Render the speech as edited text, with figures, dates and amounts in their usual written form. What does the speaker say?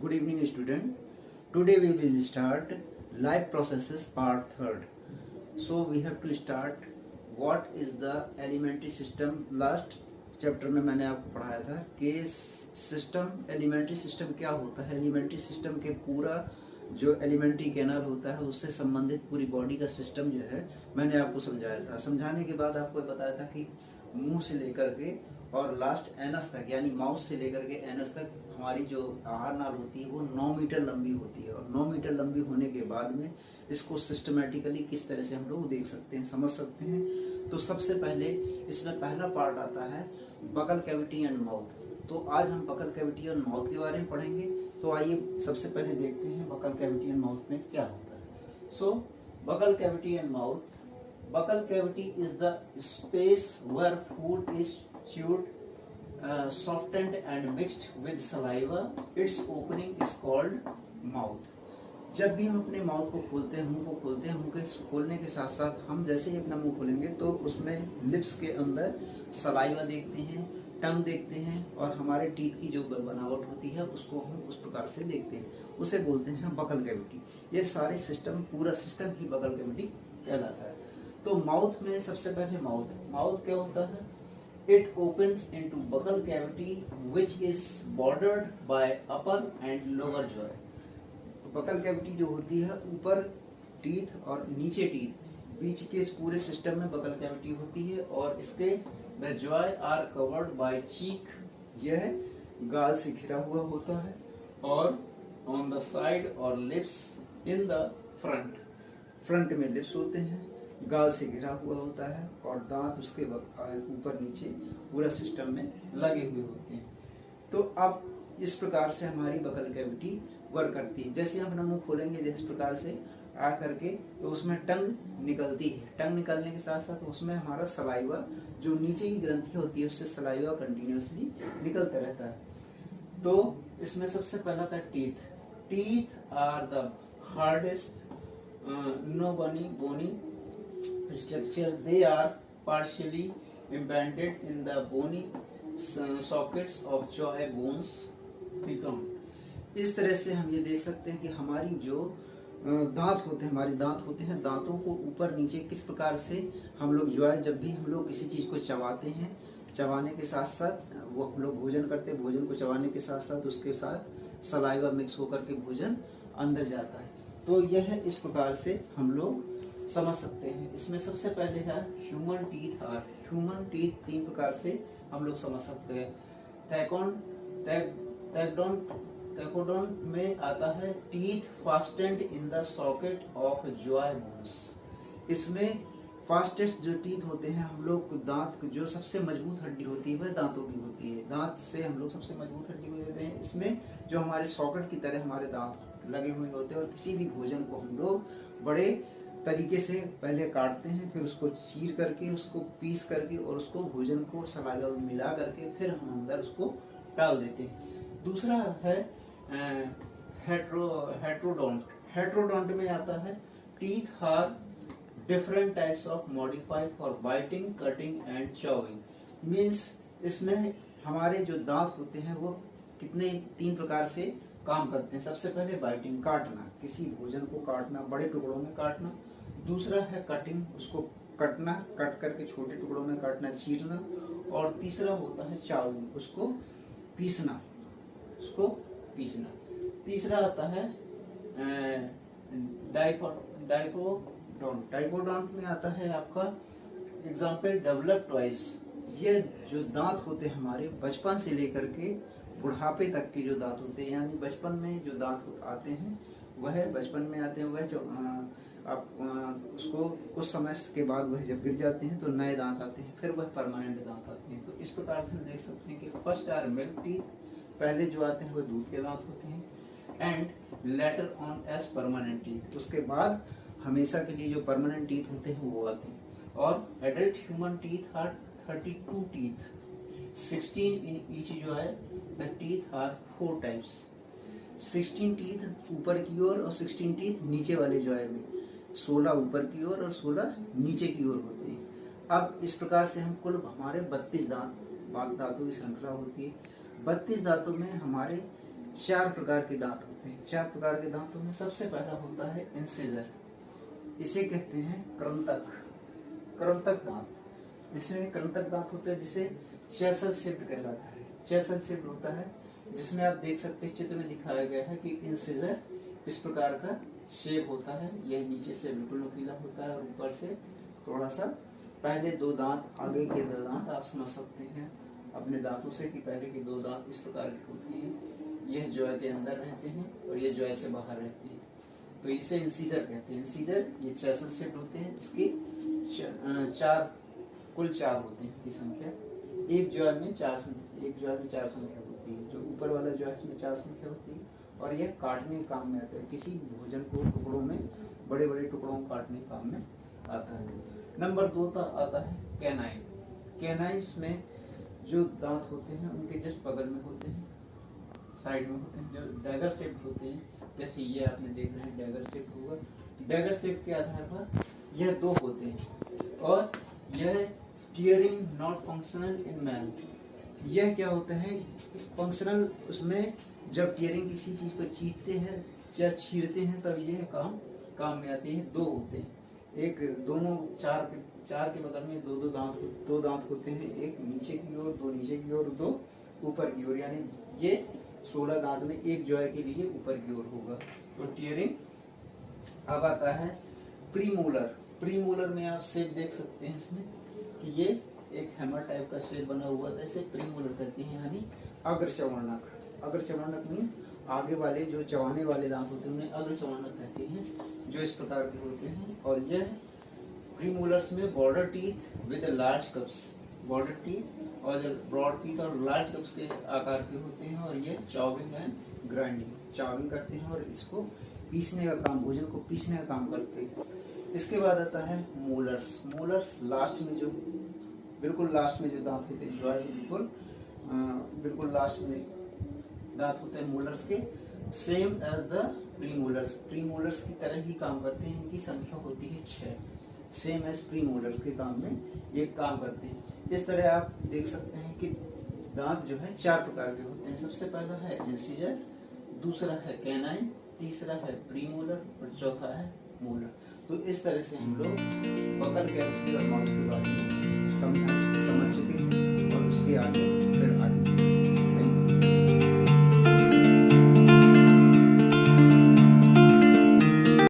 Good evening, student. Today we will start life processes part third. So we have to start what is the elementary system. Last chapter में मैंने आपको पढ़ाया था कि system elementary system क्या होता है। एलिमेंट्री सिस्टम के पूरा जो एलिमेंट्री कैनाल होता है उससे संबंधित पूरी बॉडी का सिस्टम जो है मैंने आपको समझाया था। समझाने के बाद आपको बताया था कि मुंह से लेकर के और लास्ट एनस तक यानी माउथ से लेकर के एनस तक हमारी जो आहार नाल होती है वो 9 मीटर लंबी होती है। और 9 मीटर लंबी होने के बाद में इसको सिस्टमेटिकली किस तरह से हम लोग देख सकते हैं, समझ सकते हैं। तो सबसे पहले इसमें पहला पार्ट आता है बकल कैविटी एंड माउथ। तो आज हम बकल कैविटी एंड माउथ के बारे में पढ़ेंगे। तो आइए सबसे पहले देखते हैं बकल कैविटी एंड माउथ में क्या होता है। So buccal cavity and mouth, buccal cavity is the space where food is chewed, softened and mixed with saliva. Its opening is called mouth. जब भी हम अपने माउथ को खोलते हैं, मुंह को खोलते हैं, मुंह के खोलने के साथ साथ हम जैसे ही अपना मुंह खोलेंगे तो उसमें लिप्स के अंदर सलाइवा देखते हैं, टंग देखते हैं और हमारे टीथ की जो बनावट होती है उसको हम उस प्रकार से देखते हैं, उसे बोलते हैं बकल कैविटी। ये सारे सिस्टम, पूरा सिस्टम ही बकल कैविटी कहलाता है। तो माउथ में सबसे पहले माउथ क्या होता है? It opens into buccal cavity which is bordered by upper and lower jaw. Buccal cavity जो होती है ऊपर टीथ और नीचे टीथ बीच के इस पूरे सिस्टम में बकल कैविटी होती है और इसके the jaws are covered by cheek, यह गाल से घिरा हुआ होता है और ऑन द साइड और लिप्स इन द फ्रंट में लिप्स होते हैं, गाल से घिरा हुआ होता है और दांत उसके ऊपर नीचे पूरा सिस्टम में लगे हुए होते हैं। तो अब इस प्रकार से हमारी बकल कैविटी वर्क करती है। जैसे हम अपना मुंह खोलेंगे जिस प्रकार से आ करके तो उसमें टंग निकलती है। टंग निकलने के साथ साथ उसमें हमारा सलाइवा जो नीचे की ग्रंथि होती है उससे सलाइवा कंटिन्यूअसली निकलता रहता है। तो इसमें सबसे पहला था teeth are the hardest no bony structure. They are partially embedded in the bony sockets of jaw bones become. इस तरह से हम ये देख सकते हैं कि हमारी जो दांत होते हैं, हमारे दांत होते हैं, दांतों को ऊपर नीचे किस प्रकार से हम लोग जो है जब भी हम लोग किसी चीज को चबाते हैं, चबाने के साथ साथ वो हम लोग भोजन करते हैं, भोजन को चबाने के साथ साथ उसके साथ सलाइवा मिक्स होकर के भोजन अंदर जाता है। तो यह इस प्रकार से हम लोग समझ सकते हैं। इसमें सबसे पहले है ह्यूमन टीथ 3 प्रकार से हम लोग समझ सकते हैं। टैकोडोन में आता है teeth fastened in the socket of Joy bones. इसमें फास्टेस्ट जो टीथ होते हैं, हम लोग दांत जो सबसे मजबूत हड्डी होती है वह दांतों की होती है। दांत से हम लोग सबसे मजबूत हड्डी को देते हैं। इसमें जो हमारे सॉकेट की तरह हमारे दांत लगे हुए होते हैं और किसी भी भोजन को हम लोग बड़े तरीके से पहले काटते हैं, फिर उसको चीर करके, उसको पीस करके और उसको भोजन को सलाइवा में मिला करके फिर हम अंदर उसको डाल देते हैं। दूसरा है हेट्रोडोंट में आता है teeth are different types of modify for biting, cutting and chewing. Means इसमें हमारे जो दांत होते हैं वो कितने 3 प्रकार से काम करते हैं। सबसे पहले बाइटिंग, काटना, किसी भोजन को काटना, बड़े टुकड़ों में काटना। दूसरा है कटिंग, उसको कटना, कट करके छोटे टुकड़ों में काटना, चीरना। और तीसरा होता है चाविंग, उसको पीसना। तीसरा आता है डाइपोडोंट में आता है आपका एग्जाम्पल डेवलप टॉयज। ये जो दांत होते हैं हमारे बचपन से लेकर के बुढ़ापे तक के जो दांत होते हैं, यानी बचपन में जो दांत आते हैं वह बचपन में आते हैं, वह जो आप उसको कुछ समय के बाद वह जब गिर जाते हैं तो नए दांत आते हैं, फिर वह परमानेंट दांत आते हैं। तो इस प्रकार से हम देख सकते हैं कि फर्स्ट आर मिल्क टीथ, पहले जो आते हैं वह दूध के दांत होते हैं, and later on as permanent teeth, उसके बाद हमेशा के लिए जो परमानेंट टीथ होते हैं वो आते हैं। और adult human teeth are 32 teeth, 16 in each जो है द टीथ आर 4 टाइप्स। 16 टीथ ऊपर की ओर और 16 टीथ नीचे वाले जो है में, 16 ऊपर की ओर और 16 नीचे की ओर होते हैं। अब इस प्रकार से हम कुल हमारे 32 दांतों की श्रृंखला होती है। 32 दांतों में हमारे 4 प्रकार के दांत होते हैं। 4 प्रकार के दांतों में सबसे पहला होता है इंसिजर, इसे कहते हैं कृंतक, कृंतक दांत। इसमें कृंतक दांत होते हैं जिसे चेसल शेप्ड कहलाता है। चेसल शेप्ड होता है जिसमें आप देख सकते हैं चित्र में दिखाया गया है कि इंसिजर इस प्रकार का शेप होता है। यह नीचे से बिल्कुल नुकीला होता है और ऊपर से थोड़ा सा, पहले 2 दांत, आगे के 2 दांत आप समझ सकते हैं अपने दांतों से कि पहले के 2 दांत इस प्रकार की होती हैं। यह जॉय के अंदर रहते हैं और यह जॉय से बाहर रहती है, तो इसे इंसीजर कहते हैं। इंसीजर ये चेसल शेप्ड होते हैं। इसकी कुल 4 होते हैं की संख्या। एक जॉय में 4 संख्या होती है। जो ऊपर वाला जॉय है इसमें 4 संख्या होती है और यह काटने के काम में आता है। किसी भोजन को टुकड़ों में, बड़े बड़े टुकड़ों को काटने के काम में आता है। नंबर 2 आता है कैनाइन। कैनाइन्स में जो दांत होते हैं उनके जस्ट बगल में होते हैं, साइड में होते हैं, जो डैगर शेप होते हैं। जैसे ये आपने देख रहे हैं डैगर शेप होगा। डैगर शेप के आधार पर यह 2 होते हैं और यह tearing not functional in man. यह क्या होता है फंक्शनल, उसमें जब टीयरिंग किसी चीज को चीरते हैं या छीलते हैं तब यह काम में आती है। 2 होते हैं, एक दोनों 4 के बगल में 2 दांत होते हैं, एक नीचे की ओर, 2 नीचे की ओर, 2 ऊपर की ओर, यानी ये 16 दांत में एक जॉय के लिए ऊपर की ओर होगा। तो टीयरिंग। अब आता है प्रीमोलर। प्रीमोलर में आप शेप देख सकते हैं इसमें कि ये एक हैमर टाइप का शेप बना हुआ था, इसे प्रीमोलर कहते हैं, यानी अग्रचवर्णक। अग्रचवर्णक मीन आगे वाले जो चबाने वाले दांत होते हैं उन्हें अग्रचवर्णक कहते हैं, जो इस प्रकार के होते हैं। और यह प्रीमोलर्स में border teeth with large cups, border teeth और ब्रॉड टीथ और लार्ज कप्स के आकार के होते हैं। और ये चॉविंग एंड ग्राइंडिंग, चॉविंग करते हैं और इसको पीसने का काम, भोजन को पीसने का काम करते हैं। इसके बाद आता है मोलर्स। मोलर्स लास्ट में जो, बिल्कुल लास्ट में जो दांत होते हैं, जॉय बिल्कुल लास्ट में दांत होते हैं मोलर्स के, same as the premolars. Premolars की तरह ही काम करते हैं। इनकी संख्या होती है 6, सेम एज प्रीमोलर के काम में ये काम करते हैं। इस तरह आप देख सकते हैं कि दांत जो है 4 प्रकार के होते हैं। सबसे पहला है इंसिजर, दूसरा है कैनाइन, तीसरा है प्रीमोलर और चौथा है मोलर। तो इस तरह से हम लोग बकल कैविटी और माउथ के बारे में समझ चुके हैं और उसके आगे फिर